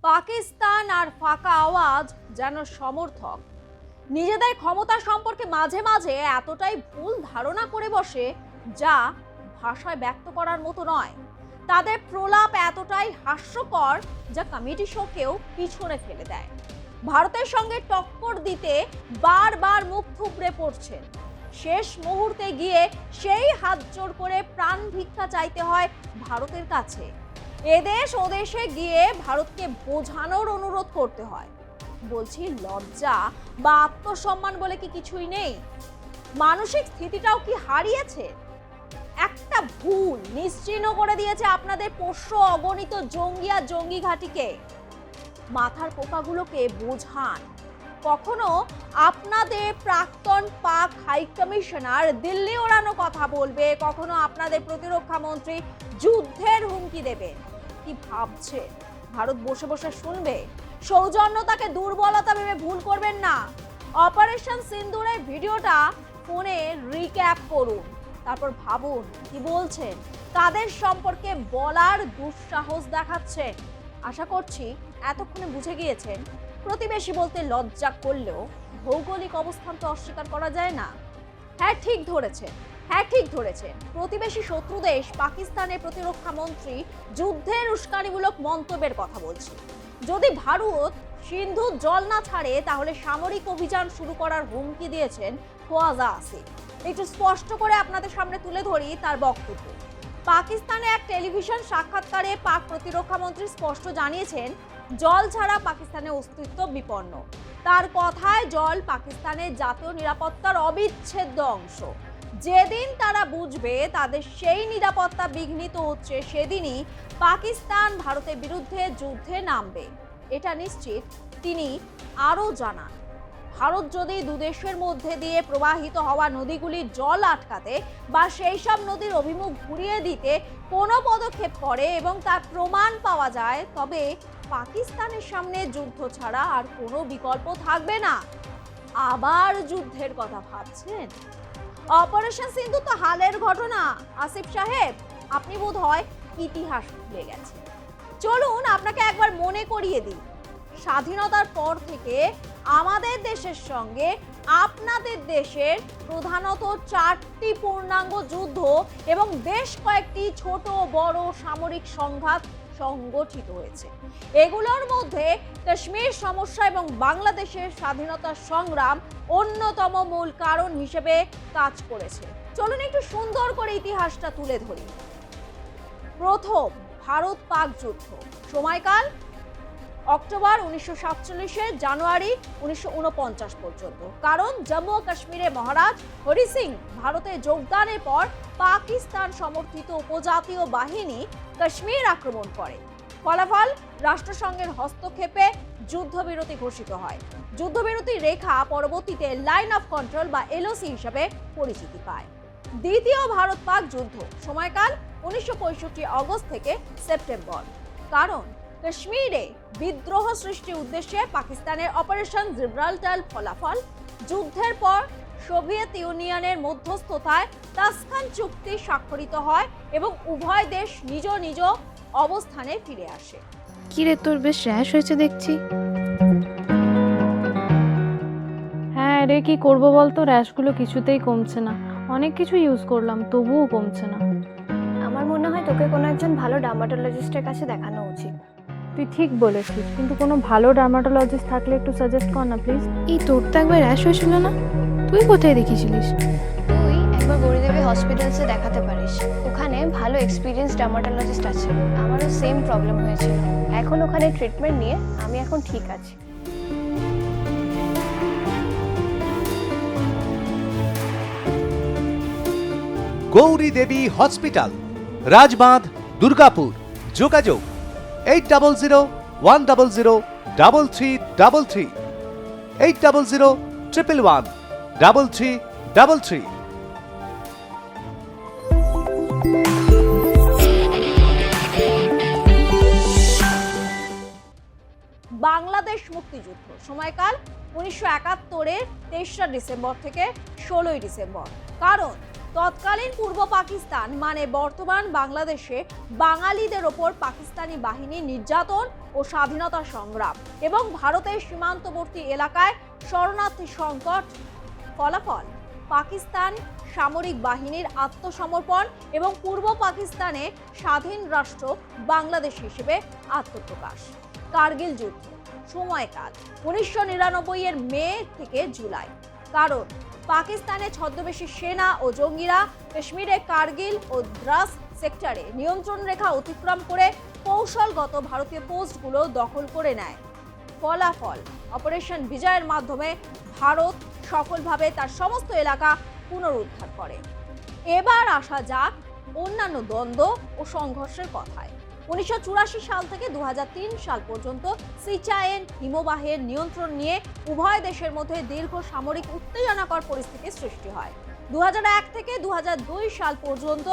পাকিস্তান আর ফাঁকা আওয়াজ যেন সমর্থক নিজেদের ক্ষমতা সম্পর্কে মাঝে মাঝে এতটাই ভুল ধারণা করে বসে যা ভাষায় ব্যক্ত করার মতো নয়। তাদের প্রলাপ এতটাই হাস্যকর যা কমেডি শোকেও পিছনে ফেলে দেয়। ভারতের সঙ্গে টক্কর দিতে বারবার মুখ থুবড়ে পড়ছেন। শেষ মুহূর্তে গিয়ে সেই হাত জোড় করে প্রাণ ভিক্ষা চাইতে হয় ভারতের কাছে। এদেশ ওদেশে গিয়ে ভারতকে বোঝানোর অনুরোধ করতে হয়। বলছি, লজ্জা বা আত্মসম্মান বলে কি কিছুই নেই? মানসিক স্থিতিটাও কি হারিয়েছে? একটা ভুল নিশ্চিহ্ন করে দিয়েছে আপনাদের পোষ্য অগণিত জঙ্গি আর জঙ্গি ঘাঁটিকে। মাথার পোকাগুলোকে বোঝান। কখনো আপনাদের প্রাক্তন পাক হাই কমিশনার দিল্লি ওড়ানো কথা বলবে, কখনো আপনাদের প্রতিরক্ষা মন্ত্রী যুদ্ধের হুমকি দেবে। কি ভাবছে ভারত বসে বসে শুনবে? সৌজন্যতাকে দুর্বলতা ভেবে ভুল করবেন না। অপারেশন সিন্দুরের ভিডিওটা ফোনে রিক্যাপ করুন, তারপর ভাবুন কি বলছেন, কাদের সম্পর্কে বলার দুঃসাহস দেখাচ্ছেন। আশা করছি এতক্ষণে বুঝে গিয়েছেন প্রতিবেশী বলতে লজ্জা করলেও ভৌগোলিক অবস্থান তো অস্বীকার করা যায় না। হ্যাঁ ঠিক ধরেছেন, প্রতিবেশী শত্রু দেশ পাকিস্তানের প্রতিরক্ষা মন্ত্রী যুদ্ধের উস্কানিমূলক মন্তব্যের কথা বলছি। যদি ভারত সিন্ধু জল না ছাড়ে তাহলে সামরিক অভিযান শুরু করার হুমকি দিয়েছেন খোয়াজা আসিফ। একটু স্পষ্ট করে আপনাদের সামনে তুলে ধরি তার বক্তব্য। পাকিস্তানে এক টেলিভিশন সাক্ষাৎকারে পাক প্রতিরক্ষা মন্ত্রী স্পষ্ট জানিয়েছেন, জল ছাড়া পাকিস্তানের অস্তিত্ব বিপন্ন। তার কথায় জল পাকিস্তানের জাতীয় নিরাপত্তার অবিচ্ছেদ্য অংশ। যেদিন তারা বুঝবে তাদের সেই নিরাপত্তা বিঘ্নিত হচ্ছে, সেদিনই পাকিস্তান ভারতের বিরুদ্ধে যুদ্ধে নামবে। এটা নিশ্চিত। তিনি আরও জানান, ভারত যদি দুদেশের মধ্যে দিয়ে প্রবাহিত হওয়া নদীগুলির জল আটকাতে বা সেই সব নদীর অভিমুখ ঘুরিয়ে দিতে কোনো পদক্ষেপ করে এবং তার প্রমাণ পাওয়া যায়, তবে পাকিস্তানের সামনে যুদ্ধ ছাড়া আর কোনো বিকল্প থাকবে না। আবার যুদ্ধের কথা ভাবছেন? অপারেশন সিন্ধু তো হালের ঘটনা। আসিফ সাহেব, আপনি বোধহয় ইতিহাস ভুলে গেছেন। চলুন আপনাকে একবার মনে করিয়ে দিই। স্বাধীনতার পর থেকে আমাদের দেশের সঙ্গে আপনাদের দেশের প্রধানত 4টি পূর্ণাঙ্গ যুদ্ধ এবং বেশ কয়েকটি ছোট বড় সামরিক সংঘাত সংগঠিত হয়েছে। এগুলোর মধ্যে কাশ্মীর সমস্যা এবং বাংলাদেশের স্বাধীনতা সংগ্রাম অন্যতম মূল কারণ হিসেবে কাজ করেছে। চলুন একটু সুন্দর করে ইতিহাসটা তুলে ধরি। প্রথম ভারত পাক যুদ্ধ, সময়কাল অক্টোবর 1947 জানুয়ারি 1949 পর্যন্ত। কারণ জম্মু ও কাশ্মীরের মহারাজ হরি সিং ভারতে যোগদানের পর পাকিস্তান সমর্থিত উপজাতীয় বাহিনী কাশ্মীর আক্রমণ করে। ফলাফল, রাষ্ট্রসংঘের হস্তক্ষেপে যুদ্ধবিরতি ঘোষিত হয়। যুদ্ধবিরতির রেখা পরবর্তীতে লাইন অফ কন্ট্রোল বা এলওসি হিসেবে পরিচিতি পায়। দ্বিতীয় ভারত পাক যুদ্ধ, সময়কাল 1965 অগস্ট থেকে সেপ্টেম্বর। কারণ কাশ্মীরে বিদ্রোহ সৃষ্টির উদ্দেশ্যে পাকিস্তানের অপারেশন জিব্রাল্টার। ফলাফল, যুদ্ধের পর সোভিয়েত ইউনিয়নের মধ্যস্থতায় তাসখান চুক্তি স্বাক্ষরিত হয় এবং উভয় দেশ নিজ নিজ অবস্থানে ফিরে আসে। কি রে, তোর বেশ র্যাশ হয়েছে দেখছি। হ্যাঁ রে, কি করবো বলতো, র্যাশগুলো কিছুতেই কমছে না। অনেক কিছু ইউজ করলাম তবুও কমছে না। আমার মনে হয় তোকে কোনো একজন ভালো ডার্মাটোলজিস্টের কাছে দেখানো উচিত। তুই ঠিক বলেছিস, কিন্তু কোনো ভালো ডার্মাটোলজিস্ট থাকলে একটু সাজেস্ট কর না প্লিজ। এই তোর তো একবার র্যাশ হয়েছিল না? তুই কোথায় দেখিয়েছিলিস? তুই একবার গৌরীদেবী হসপিটালসে দেখাতে পারিস। ওখানে ভালো এক্সপিরিয়েন্স ডার্মাটোলজিস্ট আছে। আমারও সেম প্রবলেম হয়েছিল। এখন ওখানে ট্রিটমেন্ট নিয়ে আমি এখন ঠিক আছি। গৌরী দেবী হসপিটাল, রাজবাঁধ, দুর্গাপুর। যোগাযোগ 8001003333, 8001113333। বাংলাদেশ মুক্তিযুদ্ধ, সময়কাল 1971-এর 23 ডিসেম্বর থেকে 16 ডিসেম্বর। কারণ তৎকালীন পূর্ব পাকিস্তান মানে বর্তমান বাংলাদেশে বাঙালিদের ওপর পাকিস্তানি বাহিনীর নির্যাতন ও স্বাধীনতা সংগ্রাম এবং ভারতের সীমান্তবর্তী এলাকায় শরণার্থী সংকট। ফলাফল পাকিস্তান সামরিক বাহিনীর আত্মসমর্পণ এবং পূর্ব পাকিস্তানে স্বাধীন রাষ্ট্র বাংলাদেশ হিসেবে আত্মপ্রকাশ। কার্গিল যুদ্ধ সময়কাল 1999 এর মে থেকে জুলাই। কারণ পাকিস্তানে ছদ্মবেশী সেনা ও জঙ্গিরা কাশ্মীরে কার্গিল ও দ্রাস সেক্টরে নিয়ন্ত্রণ রেখা অতিক্রম করে কৌশলগত ভারতীয় পোস্টগুলো দখল করে নেয়। ফলাফল অপারেশন বিজয়ের মাধ্যমে ভারত সফলভাবে তার সমস্ত এলাকা পুনরুদ্ধার করে। এবার আসা যাক অন্যান্য দ্বন্দ্ব ও সংঘর্ষের কথায়। 1984 সাল থেকে 2003 সাল পর্যন্ত সিচাইন হিমবাহের নিয়ন্ত্রণ নিয়ে উভয় দেশের মধ্যে দীর্ঘ সামরিক উত্তেজনাকর পরিস্থিতির সৃষ্টি হয়। 2001 থেকে 2002 সাল পর্যন্ত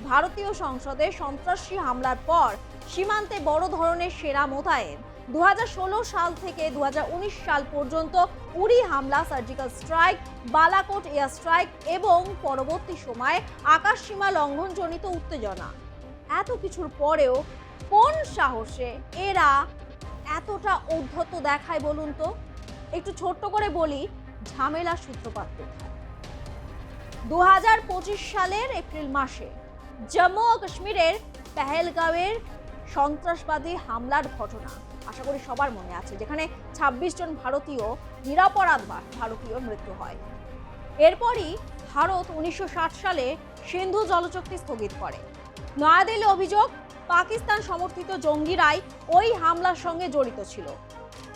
ভারতীয় সংসদে সন্ত্রাসী হামলার পর সীমান্তে বড় ধরনের সেনা মোতায়েন। 2016 সাল থেকে 2019 সাল পর্যন্ত উড়ি হামলা, surgical strike, Balakot air strike এবং পরবর্তী সময়ে আকাশসীমা লঙ্ঘনজনিত উত্তেজনা। এত কিছুর পরেও কোন সাহসে এরা এতটা ঔদ্ধত্য দেখায় বলুন তো? একটু ছোট্ট করে বলি ঝামেলা সূত্রপাত কোথায়। 2025 সালের এপ্রিল মাসে জম্মু ও কাশ্মীরের পেহেলগাঁওয়ের সন্ত্রাসবাদী হামলার ঘটনা আশা করি সবার মনে আছে, যেখানে 26 জন ভারতীয় নিরপরাধ ভারতীয় মৃত্যু হয়। এরপরই ভারত 1960 সালে সিন্ধু জলচুক্তি স্থগিত করে। নয়াদিল্লি অভিযোগ পাকিস্তান সমর্থিত জঙ্গিরাই ওই হামলার সঙ্গে জড়িত ছিল।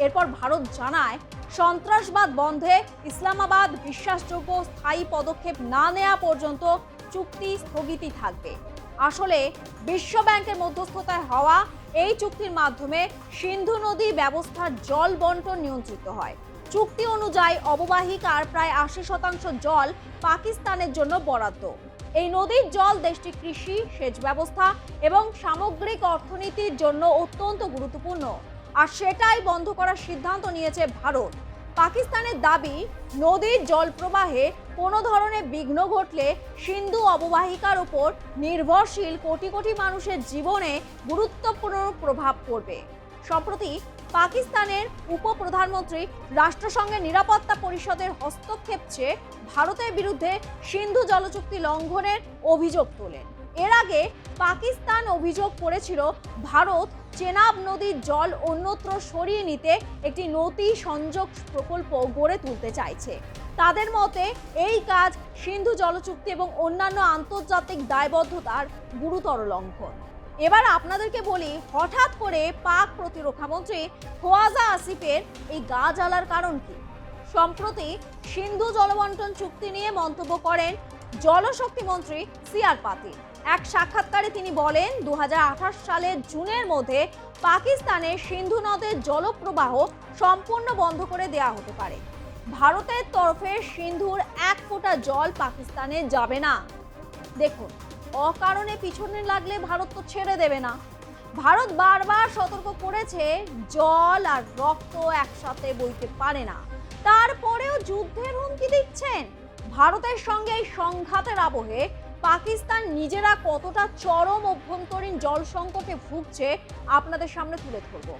এরপর ভারত জানায় সন্ত্রাসবাদ বন্ধে ইসলামাবাদ বিশ্বাসযোগ্য স্থায়ী পদক্ষেপ না নেওয়া পর্যন্ত চুক্তি স্থগিতই থাকবে। আসলে বিশ্ব ব্যাংকের মধ্যস্থতায় হওয়া এই চুক্তির মাধ্যমে সিন্ধু নদী ব্যবস্থার জল বন্টন নিয়ন্ত্রিত হয়। চুক্তি অনুযায়ী অববাহিকার প্রায় 80% জল পাকিস্তানের জন্য বরাদ্দ। এই নদীর জল দেশটির কৃষি, সেচ ব্যবস্থা এবং সামগ্রিক অর্থনীতির জন্য অত্যন্ত গুরুত্বপূর্ণ, আর সেটাই বন্ধ করার সিদ্ধান্ত নিয়েছে ভারত। পাকিস্তানের দাবি, নদীর জল প্রবাহে কোনো ধরনের বিঘ্ন ঘটলে সিন্ধু অববাহিকার উপর নির্ভরশীল কোটি কোটি মানুষের জীবনে গুরুত্বপূর্ণ প্রভাব পড়বে। সম্প্রতি পাকিস্তানের উপপ্রধানমন্ত্রী রাষ্ট্রসংঘের নিরাপত্তা পরিষদের হস্তক্ষেপ চেয়ে ভারতের বিরুদ্ধে সিন্ধু জলচুক্তি লঙ্ঘনের অভিযোগ তোলেন। এর আগে পাকিস্তান অভিযোগ করেছিল ভারত চেনাব নদীর জল অন্যত্র সরিয়ে নিতে একটি নদী সংযোগ প্রকল্প গড়ে তুলতে চাইছে। তাদের মতে এই কাজ সিন্ধু জলচুক্তি এবং অন্যান্য আন্তর্জাতিক দায়বদ্ধতার গুরুতর লঙ্ঘন। এবার আপনাদেরকে বলি, হঠাৎ করে পাক প্রতিরক্ষামন্ত্রী খোয়াজা আসিফের এই গা জ্বালার কারণ কি? সম্প্রতি সিন্ধু জলবন্টন চুক্তি নিয়ে মন্তব্য করেন জলশক্তি মন্ত্রী সি.আর. পাতিল। এক সাক্ষাৎকারে তিনি বলেন, 2028 সালের জুনের মধ্যে পাকিস্তানের সিন্ধু নদের জলপ্রবাহ সম্পূর্ণ বন্ধ করে দেওয়া হতে পারে। ভারতের তরফে সিন্ধুর 1 ফোঁটা জল পাকিস্তানে যাবে না। দেখুন, অকারণে পিছনে লাগলে ভারত তো ছেড়ে দেবে না। ভারত বারবার সতর্ক করেছে জল আর রক্ত একসাথে বইতে পারে না, তারপরেও যুদ্ধের হুমকি দিচ্ছেন। ভারতের সঙ্গে এই সংঘাতের আবহে পাকিস্তান নিজেরা কতটা চরম অভ্যন্তরীণ জল সংকটে ভুগছে আপনাদের সামনে তুলে ধরব।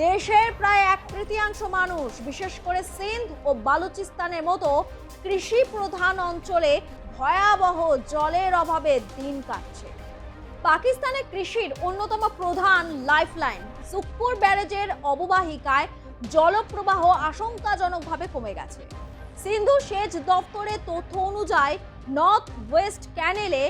দেশের প্রায় 1/3 মানুষ, বিশেষ করে সিন্ধ ও বালুচিস্তানের মতো কৃষি প্রধান অঞ্চলে ভয়াবহ জলের অভাবে দিন কাটছে। পাকিস্তানের কৃষির অন্যতম প্রধান লাইফলাইন সুখপুর ব্যারেজের অববাহিকায় জলপ্রবাহ আশঙ্কাজনকভাবে কমে গেছে। সিন্ধু সেচ দপ্তরের তথ্য অনুযায়ী নর্থ ওয়েস্ট ক্যানেলে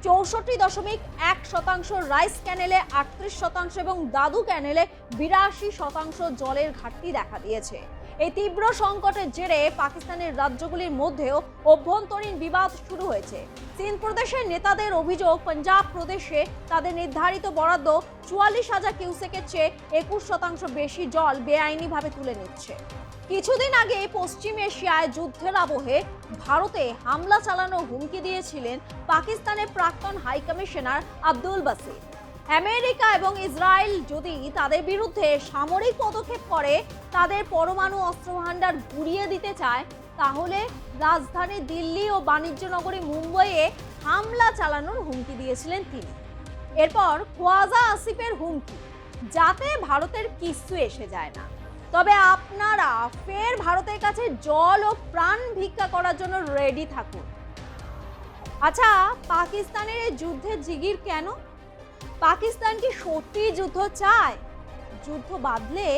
64.1%, রাইস ক্যানেলে 38% এবং দাদু ক্যানেলে 82% জলের ঘাটতি দেখা দিয়েছে। এই তীব্র সংকটের জেরে পাকিস্তানের রাজ্যগুলির মধ্যেও অভ্যন্তরীণ বিবাদ শুরু হয়েছে। সিন্ধ প্রদেশের নেতাদের অভিযোগ, পাঞ্জাব প্রদেশে তাদের নির্ধারিত বরাদ্দ 44,000 কিউসেকের চেয়ে 21% বেশি জল বেআইনিভাবে তুলে নিচ্ছে। কিছুদিন আগে পশ্চিম এশিয়ায় যুদ্ধের আবহে ভারতে হামলা চালানোর হুমকি দিয়েছিলেন পাকিস্তানের প্রাক্তন হাই কমিশনার আব্দুল বাসির। আমেরিকা এবং ইসরায়েল যদি তাদের বিরুদ্ধে সামরিক পদক্ষেপ করে, তাদের পরমাণু অস্ত্রভান্ডার গুঁড়িয়ে দিতে চায়, তাহলে রাজধানী দিল্লি ও বাণিজ্য নগরী মুম্বাইয়ে হামলা চালানোর হুমকি দিয়েছিলেন তিনি। এরপর খোয়াজা আসিফের হুমকি, যাতে ভারতের কিচ্ছু এসে যায় না, তবে আপনারা ফের ভারতের কাছে জল ও প্রাণ ভিক্ষা করার জন্য রেডি থাকুন। আচ্ছা, পাকিস্তানের এই যুদ্ধের জিগির কেন? পাকিস্তান কি সত্যি যুদ্ধ চায়? যুদ্ধ বাঁধলে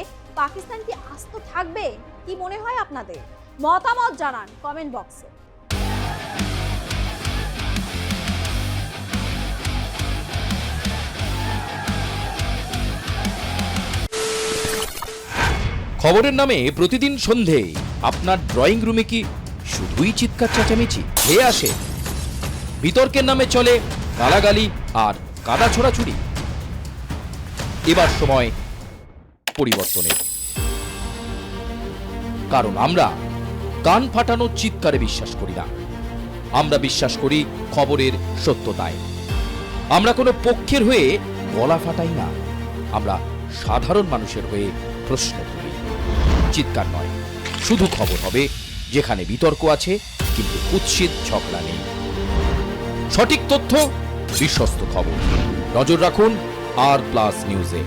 পাকিস্তান কি আস্ত থাকবে? কি মনে হয় আপনাদের? মতামত জানান কমেন্ট বক্সে। খবরের নামে প্রতিদিন সন্ধে আপনার ড্রয়িং রুমে কি শুধুই চিৎকার চেঁচামেচি খেয়ে আসে? বিতর্কের নামে চলে গালাগালি আর কাদা ছোড়াছুড়ি। এবার সময় পরিবর্তনের, কারণ আমরা কান ফাটানো চিৎকারে বিশ্বাস করি না। আমরা বিশ্বাস করি খবরের সত্যতায়। আমরা কোনো পক্ষের হয়ে গলা ফাটাই না, আমরা সাধারণ মানুষের হয়ে প্রশ্ন করি। চিৎকার নয়, শুধু খবর হবে যেখানে বিতর্ক আছে কিন্তু কুৎসিত ঝগড়া নেই। সঠিক তথ্য, বিশ্বস্ত খবর। নজর রাখুন আর প্লাস নিউজে।